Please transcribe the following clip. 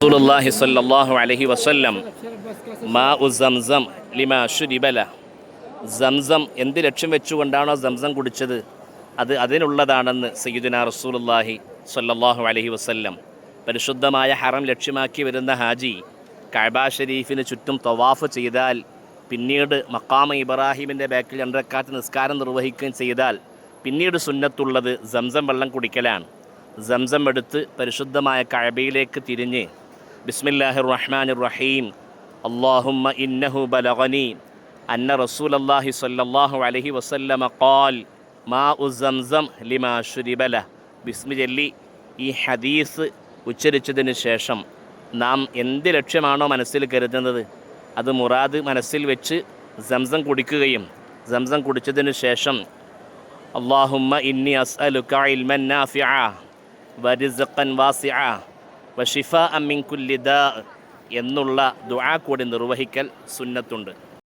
റസൂലുള്ളാഹി സ്വല്ലല്ലാഹു അലൈഹി വസല്ലം മാഉ സംസം ലിമാ ശുരിബ ലഹ്. സംസം എന്ത് ലക്ഷ്യം വെച്ചുകൊണ്ടാണോ സംസം കുടിച്ചത് അത് അതിനുള്ളതാണെന്ന് സയ്യിദുനാ റസൂലുള്ളാഹി സ്വല്ലല്ലാഹു അലൈഹി വസല്ലം. പരിശുദ്ധമായ ഹറം ലക്ഷ്യമാക്കി വരുന്ന ഹാജി കഅബ ഷരീഫിന് ചുറ്റും തവാഫ് ചെയ്താൽ, പിന്നീട് മഖാമ ഇബ്രാഹിമിൻ്റെ ബാക്കിൽ 2 റക്അത്ത് നിസ്കാരം നിർവഹിക്കുകയും ചെയ്താൽ പിന്നീട് സുന്നത്തുള്ളത് സംസം വെള്ളം കുടിക്കലാണ്. സംസം എടുത്ത് പരിശുദ്ധമായ കഅബയിലേക്ക് തിരിഞ്ഞ് ബിസ്മില്ലാഹിർ റഹ്മാനിർ റഹീം അല്ലാഹുമ്മ ഇന്നഹു ബലഗനി അന്ന റസൂലല്ലാഹി സ്വല്ലല്ലാഹു അലൈഹി വസല്ലമ ഖാൽ മാഉ സംസം ലിമാ ശുരിബ ലഹ് ബിസ്മി ചൊല്ലി ഈ ഹദീസ് ഉച്ചരിച്ചതിന് ശേഷം നാം എന്ത് ലക്ഷ്യമാണോ മനസ്സിൽ കരുതുന്നത് അത് മുറാദ് മനസ്സിൽ വെച്ച് സംസം കുടിക്കുകയും സംസം കുടിച്ചതിന് ശേഷം അല്ലാഹുമ്മ ഇന്നി അസ്അലുക ഇൽമൻ നാഫിഅ വറിസ്ഖൻ വാസിഅ വശിഫാഅൻ മിൻ കുല്ലി ദാ എന്നുള്ള ദുആ കൂടി നിർവഹിക്കൽ സുന്നത്തുണ്ട്.